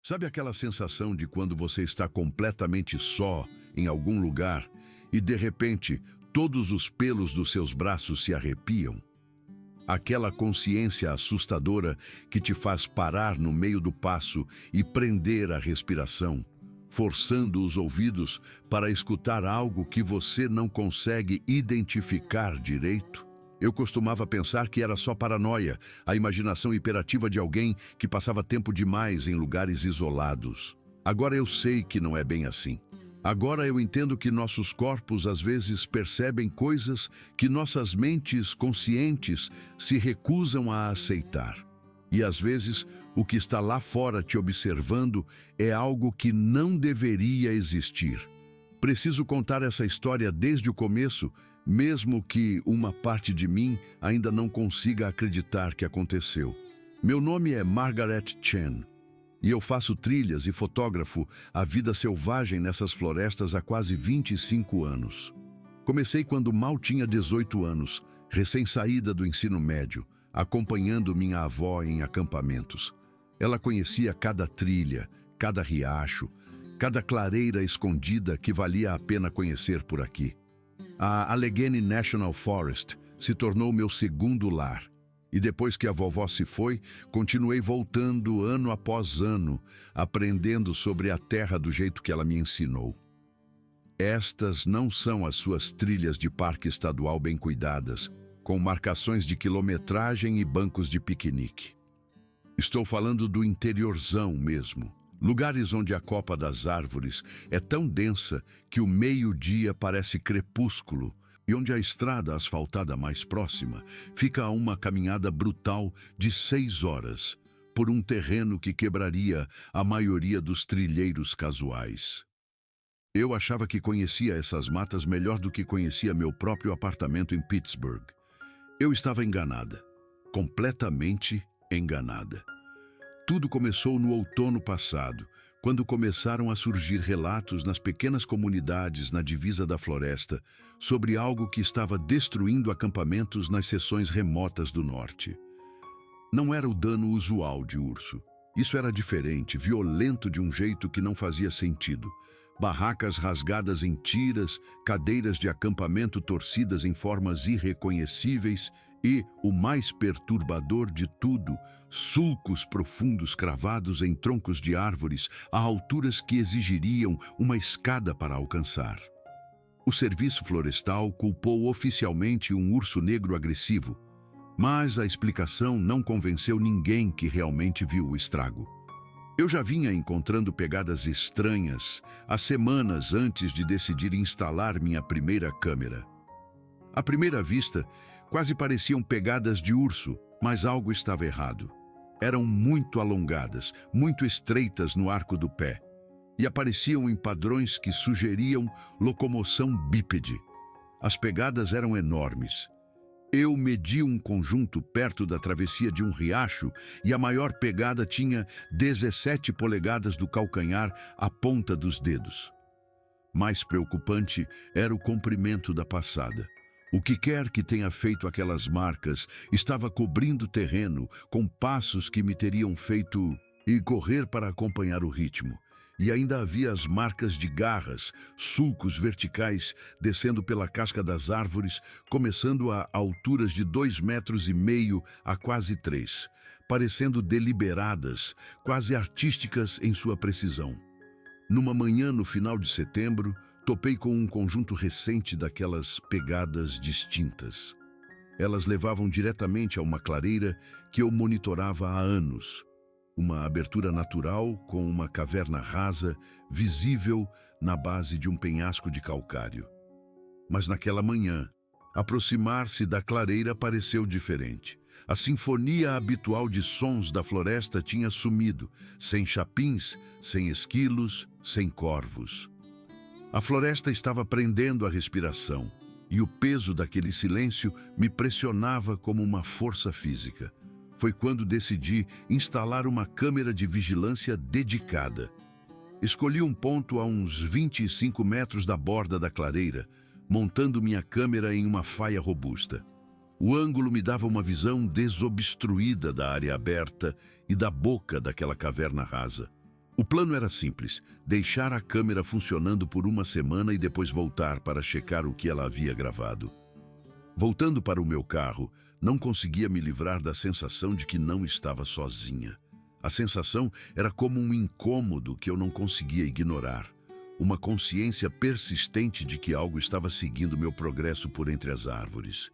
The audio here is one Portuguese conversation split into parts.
Sabe aquela sensação de quando você está completamente só em algum lugar e, de repente, todos os pelos dos seus braços se arrepiam? Aquela consciência assustadora que te faz parar no meio do passo e prender a respiração, forçando os ouvidos para escutar algo que você não consegue identificar direito? Eu costumava pensar que era só paranoia, a imaginação hiperativa de alguém que passava tempo demais em lugares isolados. Agora eu sei que não é bem assim. Agora eu entendo que nossos corpos às vezes percebem coisas que nossas mentes conscientes se recusam a aceitar. E às vezes o que está lá fora te observando é algo que não deveria existir. Preciso contar essa história desde o começo, mesmo que uma parte de mim ainda não consiga acreditar que aconteceu. Meu nome é Margaret Chan e eu faço trilhas e fotógrafo a vida selvagem nessas florestas há quase 25 anos. Comecei quando mal tinha 18 anos, recém-saída do ensino médio, acompanhando minha avó em acampamentos. Ela conhecia cada trilha, cada riacho, cada clareira escondida que valia a pena conhecer por aqui. A Allegheny National Forest se tornou meu segundo lar. E depois que a vovó se foi, continuei voltando ano após ano, aprendendo sobre a terra do jeito que ela me ensinou. Estas não são as suas trilhas de parque estadual bem cuidadas, com marcações de quilometragem e bancos de piquenique. Estou falando do interiorzão mesmo. Lugares onde a copa das árvores é tão densa que o meio-dia parece crepúsculo e onde a estrada asfaltada mais próxima fica a uma caminhada brutal de 6 horas por um terreno que quebraria a maioria dos trilheiros casuais. Eu achava que conhecia essas matas melhor do que conhecia meu próprio apartamento em Pittsburgh. Eu estava enganada, completamente enganada. Tudo começou no outono passado, quando começaram a surgir relatos nas pequenas comunidades na divisa da floresta sobre algo que estava destruindo acampamentos nas seções remotas do norte. Não era o dano usual de urso. Isso era diferente, violento de um jeito que não fazia sentido. Barracas rasgadas em tiras, cadeiras de acampamento torcidas em formas irreconhecíveis e, o mais perturbador de tudo, sulcos profundos cravados em troncos de árvores a alturas que exigiriam uma escada para alcançar. O Serviço Florestal culpou oficialmente um urso negro agressivo, mas a explicação não convenceu ninguém que realmente viu o estrago. Eu já vinha encontrando pegadas estranhas há semanas antes de decidir instalar minha primeira câmera. À primeira vista, quase pareciam pegadas de urso, mas algo estava errado. Eram muito alongadas, muito estreitas no arco do pé, e apareciam em padrões que sugeriam locomoção bípede. As pegadas eram enormes. Eu medi um conjunto perto da travessia de um riacho e a maior pegada tinha 17 polegadas do calcanhar à ponta dos dedos. Mais preocupante era o comprimento da passada. O que quer que tenha feito aquelas marcas estava cobrindo o terreno com passos que me teriam feito ir correr para acompanhar o ritmo. E ainda havia as marcas de garras, sulcos verticais descendo pela casca das árvores, começando a alturas de 2,5 metros a quase 3, parecendo deliberadas, quase artísticas em sua precisão. Numa manhã no final de setembro, topei com um conjunto recente daquelas pegadas distintas. Elas levavam diretamente a uma clareira que eu monitorava há anos. Uma abertura natural com uma caverna rasa, visível na base de um penhasco de calcário. Mas naquela manhã, aproximar-se da clareira pareceu diferente. A sinfonia habitual de sons da floresta tinha sumido, sem chapins, sem esquilos, sem corvos. A floresta estava prendendo a respiração, e o peso daquele silêncio me pressionava como uma força física. Foi quando decidi instalar uma câmera de vigilância dedicada. Escolhi um ponto a uns 25 metros da borda da clareira, montando minha câmera em uma faia robusta. O ângulo me dava uma visão desobstruída da área aberta e da boca daquela caverna rasa. O plano era simples: deixar a câmera funcionando por uma semana e depois voltar para checar o que ela havia gravado. Voltando para o meu carro, não conseguia me livrar da sensação de que não estava sozinha. A sensação era como um incômodo que eu não conseguia ignorar. Uma consciência persistente de que algo estava seguindo meu progresso por entre as árvores.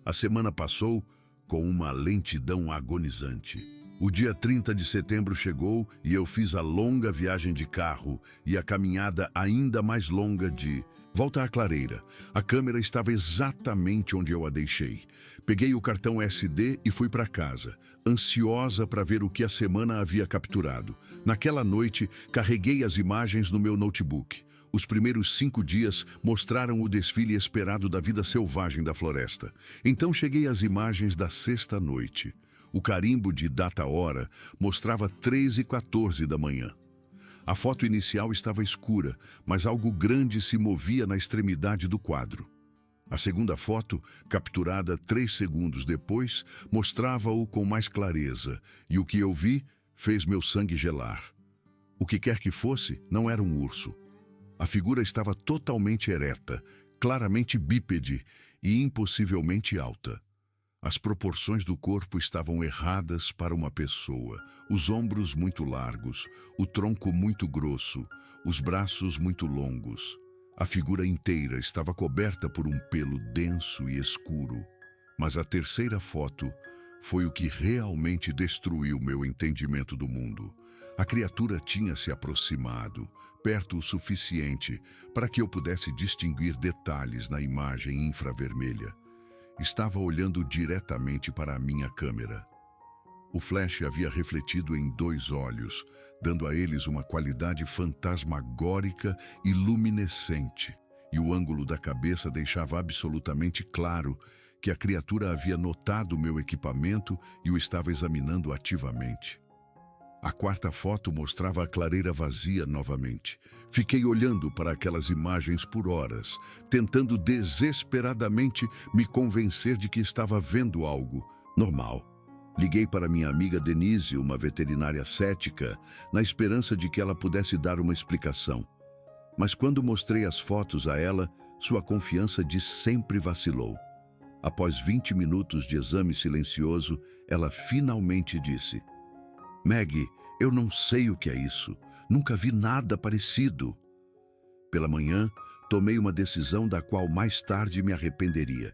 A semana passou com uma lentidão agonizante. O dia 30 de setembro chegou e eu fiz a longa viagem de carro e a caminhada ainda mais longa de volta à clareira. A câmera estava exatamente onde eu a deixei. Peguei o cartão SD e fui para casa, ansiosa para ver o que a semana havia capturado. Naquela noite, carreguei as imagens no meu notebook. Os primeiros 5 dias mostraram o desfile esperado da vida selvagem da floresta. Então cheguei às imagens da sexta noite. O carimbo de data-hora mostrava 3h14 da manhã. A foto inicial estava escura, mas algo grande se movia na extremidade do quadro. A segunda foto, capturada 3 segundos depois, mostrava-o com mais clareza, e o que eu vi fez meu sangue gelar. O que quer que fosse, não era um urso. A figura estava totalmente ereta, claramente bípede e impossivelmente alta. As proporções do corpo estavam erradas para uma pessoa. Os ombros muito largos, o tronco muito grosso, os braços muito longos. A figura inteira estava coberta por um pelo denso e escuro. Mas a terceira foto foi o que realmente destruiu meu entendimento do mundo. A criatura tinha se aproximado, perto o suficiente para que eu pudesse distinguir detalhes na imagem infravermelha. Estava olhando diretamente para a minha câmera. O flash havia refletido em 2 olhos, dando a eles uma qualidade fantasmagórica e luminescente, e o ângulo da cabeça deixava absolutamente claro que a criatura havia notado meu equipamento e o estava examinando ativamente. A quarta foto mostrava a clareira vazia novamente. Fiquei olhando para aquelas imagens por horas, tentando desesperadamente me convencer de que estava vendo algo normal. Liguei para minha amiga Denise, uma veterinária cética, na esperança de que ela pudesse dar uma explicação. Mas quando mostrei as fotos a ela, sua confiança de sempre vacilou. Após 20 minutos de exame silencioso, ela finalmente disse: "Maggie, eu não sei o que é isso. Nunca vi nada parecido." Pela manhã, tomei uma decisão da qual mais tarde me arrependeria.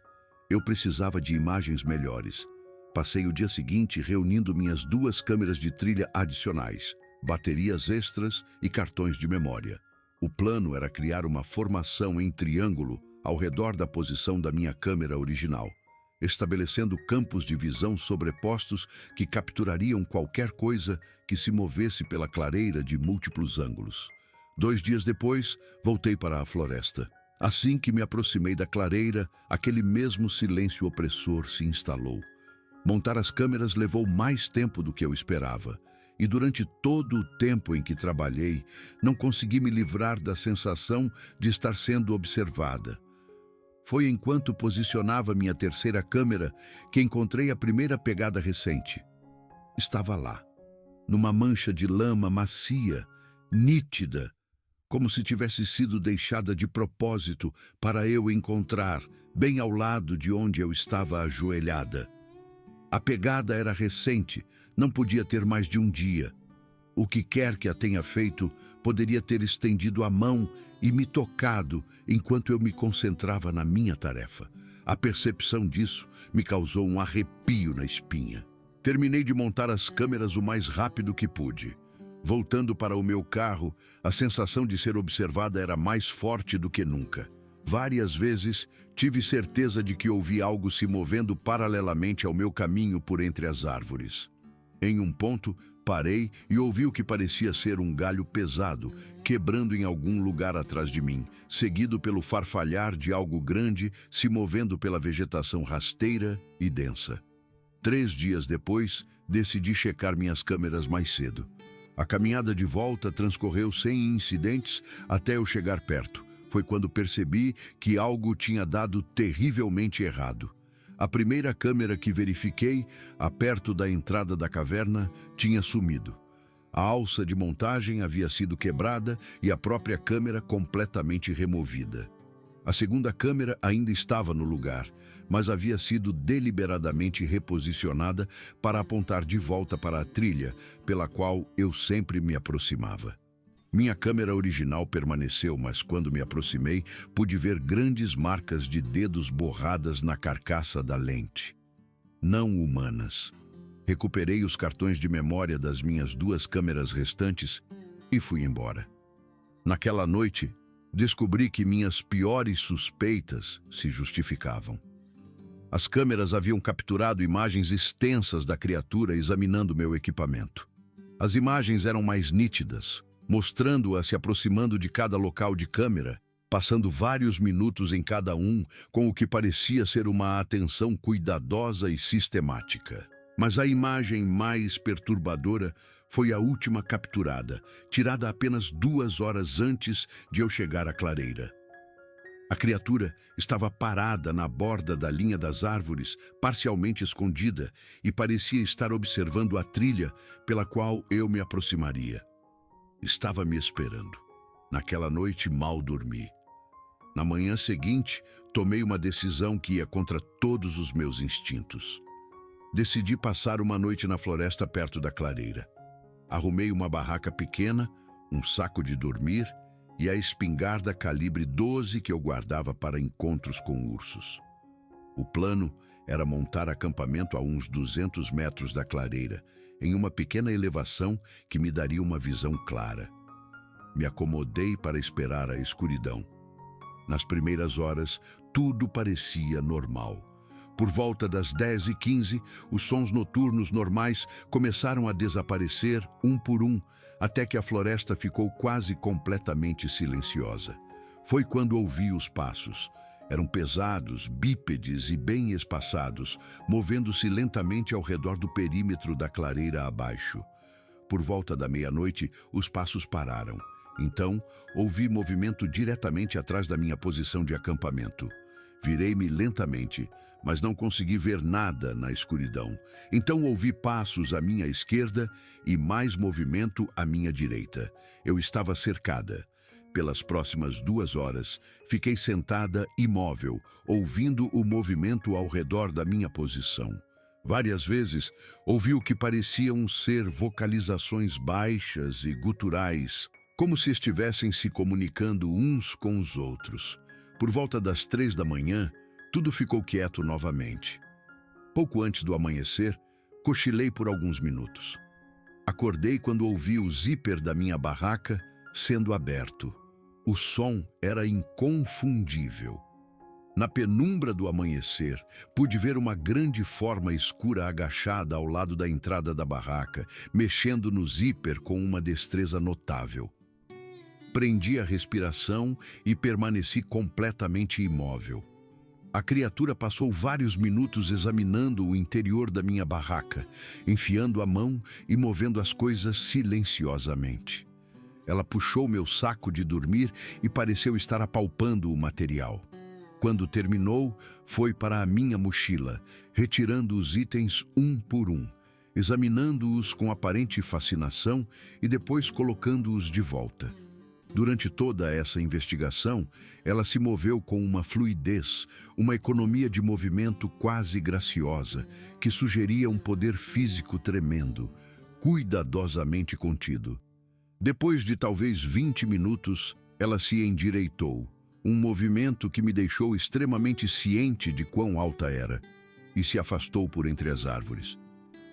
Eu precisava de imagens melhores. Passei o dia seguinte reunindo minhas 2 câmeras de trilha adicionais, baterias extras e cartões de memória. O plano era criar uma formação em triângulo ao redor da posição da minha câmera original, estabelecendo campos de visão sobrepostos que capturariam qualquer coisa que se movesse pela clareira de múltiplos ângulos. 2 dias depois, voltei para a floresta. Assim que me aproximei da clareira, aquele mesmo silêncio opressor se instalou. Montar as câmeras levou mais tempo do que eu esperava, e durante todo o tempo em que trabalhei, não consegui me livrar da sensação de estar sendo observada. Foi enquanto posicionava minha terceira câmera que encontrei a primeira pegada recente. Estava lá, numa mancha de lama macia, nítida, como se tivesse sido deixada de propósito para eu encontrar, bem ao lado de onde eu estava ajoelhada. A pegada era recente, não podia ter mais de um dia. O que quer que a tenha feito poderia ter estendido a mão e me tocado enquanto eu me concentrava na minha tarefa. A percepção disso me causou um arrepio na espinha. Terminei de montar as câmeras o mais rápido que pude. Voltando para o meu carro, a sensação de ser observada era mais forte do que nunca. Várias vezes tive certeza de que ouvi algo se movendo paralelamente ao meu caminho por entre as árvores. Em um ponto, parei e ouvi o que parecia ser um galho pesado, quebrando em algum lugar atrás de mim, seguido pelo farfalhar de algo grande se movendo pela vegetação rasteira e densa. 3 dias depois, decidi checar minhas câmeras mais cedo. A caminhada de volta transcorreu sem incidentes até eu chegar perto. Foi quando percebi que algo tinha dado terrivelmente errado. A primeira câmera que verifiquei, perto da entrada da caverna, tinha sumido. A alça de montagem havia sido quebrada e a própria câmera completamente removida. A segunda câmera ainda estava no lugar, mas havia sido deliberadamente reposicionada para apontar de volta para a trilha pela qual eu sempre me aproximava. Minha câmera original permaneceu, mas quando me aproximei, pude ver grandes marcas de dedos borradas na carcaça da lente. Não humanas. Recuperei os cartões de memória das minhas 2 câmeras restantes e fui embora. Naquela noite, descobri que minhas piores suspeitas se justificavam. As câmeras haviam capturado imagens extensas da criatura examinando meu equipamento. As imagens eram mais nítidas, mostrando-a se aproximando de cada local de câmera, passando vários minutos em cada um, com o que parecia ser uma atenção cuidadosa e sistemática. Mas a imagem mais perturbadora foi a última capturada, tirada apenas 2 horas antes de eu chegar à clareira. A criatura estava parada na borda da linha das árvores, parcialmente escondida, e parecia estar observando a trilha pela qual eu me aproximaria. Estava me esperando. Naquela noite mal dormi. Na manhã seguinte, tomei uma decisão que ia contra todos os meus instintos. Decidi passar uma noite na floresta perto da clareira. Arrumei uma barraca pequena, um saco de dormir e a espingarda calibre 12 que eu guardava para encontros com ursos. O plano era montar acampamento a uns 200 metros da clareira, em uma pequena elevação que me daria uma visão clara. Me acomodei para esperar a escuridão. Nas primeiras horas, tudo parecia normal. Por volta das 10h15, os sons noturnos normais começaram a desaparecer um por um, até que a floresta ficou quase completamente silenciosa. Foi quando ouvi os passos. Eram pesados, bípedes e bem espaçados, movendo-se lentamente ao redor do perímetro da clareira abaixo. Por volta da meia-noite, os passos pararam. Então, ouvi movimento diretamente atrás da minha posição de acampamento. Virei-me lentamente, mas não consegui ver nada na escuridão. Então ouvi passos à minha esquerda e mais movimento à minha direita. Eu estava cercada. Pelas próximas 2 horas, fiquei sentada imóvel, ouvindo o movimento ao redor da minha posição. Várias vezes, ouvi o que pareciam ser vocalizações baixas e guturais, como se estivessem se comunicando uns com os outros. Por volta das 3 da manhã, tudo ficou quieto novamente. Pouco antes do amanhecer, cochilei por alguns minutos. Acordei quando ouvi o zíper da minha barraca sendo aberto. O som era inconfundível. Na penumbra do amanhecer, pude ver uma grande forma escura agachada ao lado da entrada da barraca, mexendo no zíper com uma destreza notável. Prendi a respiração e permaneci completamente imóvel. A criatura passou vários minutos examinando o interior da minha barraca, enfiando a mão e movendo as coisas silenciosamente. Ela puxou meu saco de dormir e pareceu estar apalpando o material. Quando terminou, foi para a minha mochila, retirando os itens um por um, examinando-os com aparente fascinação e depois colocando-os de volta. Durante toda essa investigação, ela se moveu com uma fluidez, uma economia de movimento quase graciosa, que sugeria um poder físico tremendo, cuidadosamente contido. Depois de talvez 20 minutos, ela se endireitou, um movimento que me deixou extremamente ciente de quão alta era, e se afastou por entre as árvores.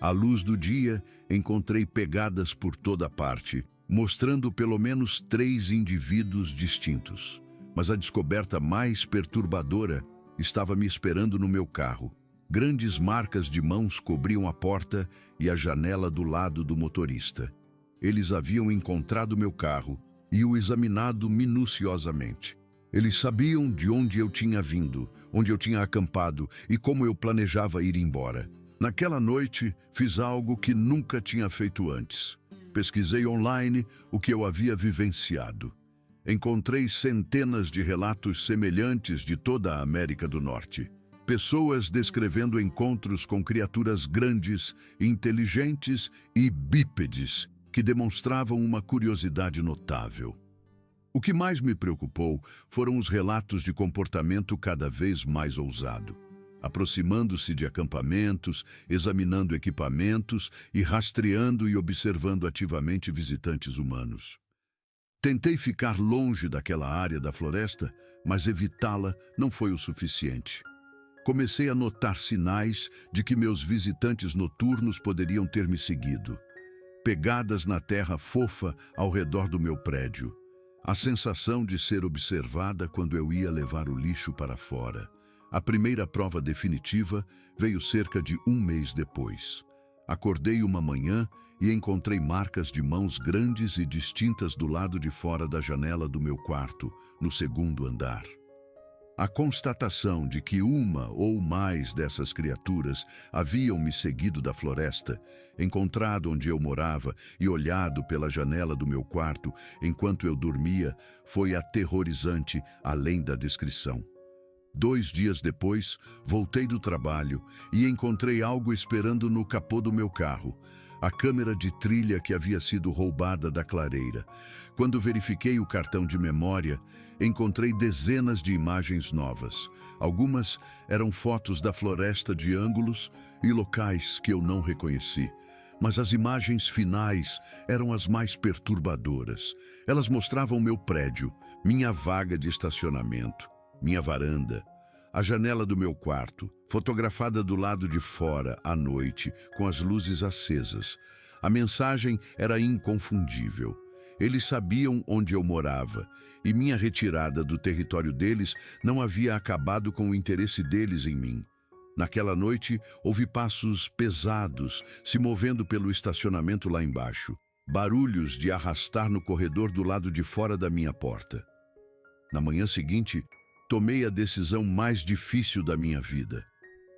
À luz do dia, encontrei pegadas por toda parte, mostrando pelo menos 3 indivíduos distintos. Mas a descoberta mais perturbadora estava me esperando no meu carro. Grandes marcas de mãos cobriam a porta e a janela do lado do motorista. Eles haviam encontrado meu carro e o examinado minuciosamente. Eles sabiam de onde eu tinha vindo, onde eu tinha acampado e como eu planejava ir embora. Naquela noite, fiz algo que nunca tinha feito antes. Pesquisei online o que eu havia vivenciado. Encontrei centenas de relatos semelhantes de toda a América do Norte. Pessoas descrevendo encontros com criaturas grandes, inteligentes e bípedes, que demonstravam uma curiosidade notável. O que mais me preocupou foram os relatos de comportamento cada vez mais ousado, aproximando-se de acampamentos, examinando equipamentos e rastreando e observando ativamente visitantes humanos. Tentei ficar longe daquela área da floresta, mas evitá-la não foi o suficiente. Comecei a notar sinais de que meus visitantes noturnos poderiam ter me seguido. Pegadas na terra fofa ao redor do meu prédio. A sensação de ser observada quando eu ia levar o lixo para fora. A primeira prova definitiva veio cerca de um mês depois. Acordei uma manhã e encontrei marcas de mãos grandes e distintas do lado de fora da janela do meu quarto, no segundo andar. A constatação de que uma ou mais dessas criaturas haviam me seguido da floresta, encontrado onde eu morava e olhado pela janela do meu quarto enquanto eu dormia, foi aterrorizante além da descrição. 2 dias depois, voltei do trabalho e encontrei algo esperando no capô do meu carro. A câmera de trilha que havia sido roubada da clareira. Quando verifiquei o cartão de memória, encontrei dezenas de imagens novas. Algumas eram fotos da floresta de ângulos e locais que eu não reconheci. Mas as imagens finais eram as mais perturbadoras. Elas mostravam meu prédio, minha vaga de estacionamento, minha varanda, a janela do meu quarto, fotografada do lado de fora à noite, com as luzes acesas. A mensagem era inconfundível. Eles sabiam onde eu morava, e minha retirada do território deles não havia acabado com o interesse deles em mim. Naquela noite, ouvi passos pesados se movendo pelo estacionamento lá embaixo. Barulhos de arrastar no corredor do lado de fora da minha porta. Na manhã seguinte, tomei a decisão mais difícil da minha vida.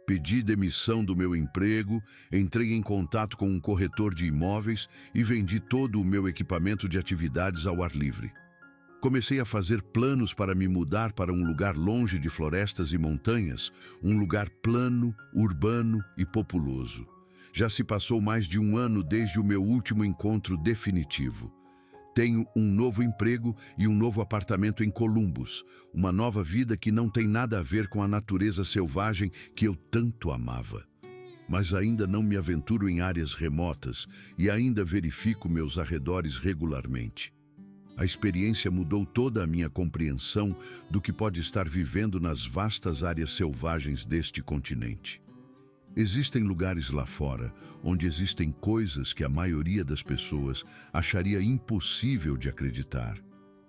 Pedi demissão do meu emprego, entrei em contato com um corretor de imóveis e vendi todo o meu equipamento de atividades ao ar livre. Comecei a fazer planos para me mudar para um lugar longe de florestas e montanhas, um lugar plano, urbano e populoso. Já se passou mais de 1 ano desde o meu último encontro definitivo. Tenho um novo emprego e um novo apartamento em Columbus, uma nova vida que não tem nada a ver com a natureza selvagem que eu tanto amava. Mas ainda não me aventuro em áreas remotas e ainda verifico meus arredores regularmente. A experiência mudou toda a minha compreensão do que pode estar vivendo nas vastas áreas selvagens deste continente. Existem lugares lá fora onde existem coisas que a maioria das pessoas acharia impossível de acreditar.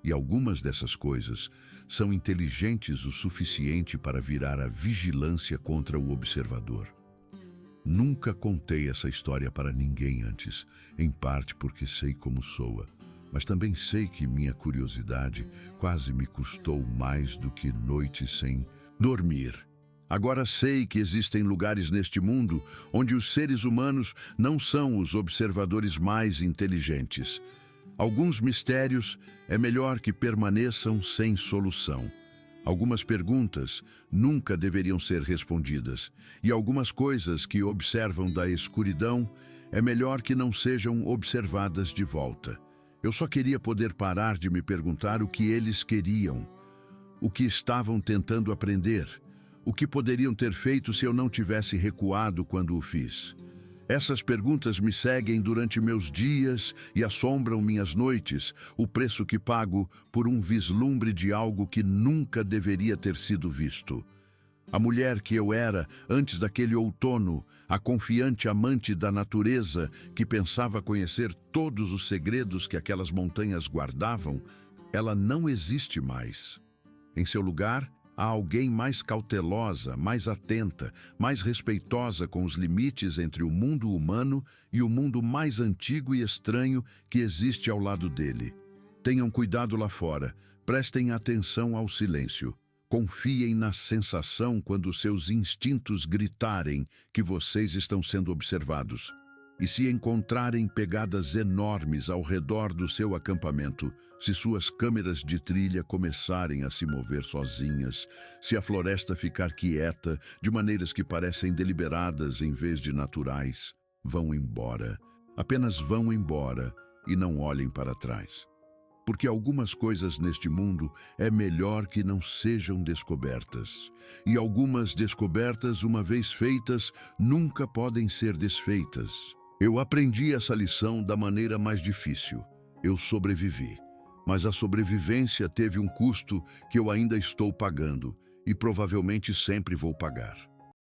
E algumas dessas coisas são inteligentes o suficiente para virar a vigilância contra o observador. Nunca contei essa história para ninguém antes, em parte porque sei como soa, mas também sei que minha curiosidade quase me custou mais do que noites sem dormir. Agora sei que existem lugares neste mundo onde os seres humanos não são os observadores mais inteligentes. Alguns mistérios é melhor que permaneçam sem solução. Algumas perguntas nunca deveriam ser respondidas, e algumas coisas que observam da escuridão é melhor que não sejam observadas de volta. Eu só queria poder parar de me perguntar o que eles queriam, o que estavam tentando aprender, o que poderiam ter feito se eu não tivesse recuado quando o fiz. Essas perguntas me seguem durante meus dias e assombram minhas noites, o preço que pago por um vislumbre de algo que nunca deveria ter sido visto. A mulher que eu era antes daquele outono, a confiante amante da natureza que pensava conhecer todos os segredos que aquelas montanhas guardavam, ela não existe mais. Em seu lugar, há alguém mais cautelosa, mais atenta, mais respeitosa com os limites entre o mundo humano e o mundo mais antigo e estranho que existe ao lado dele. Tenham cuidado lá fora, prestem atenção ao silêncio. Confiem na sensação quando seus instintos gritarem que vocês estão sendo observados. E se encontrarem pegadas enormes ao redor do seu acampamento, se suas câmeras de trilha começarem a se mover sozinhas, se a floresta ficar quieta de maneiras que parecem deliberadas em vez de naturais, vão embora. Apenas vão embora e não olhem para trás. Porque algumas coisas neste mundo é melhor que não sejam descobertas. E algumas descobertas, uma vez feitas, nunca podem ser desfeitas. Eu aprendi essa lição da maneira mais difícil. Eu sobrevivi. Mas a sobrevivência teve um custo que eu ainda estou pagando e provavelmente sempre vou pagar.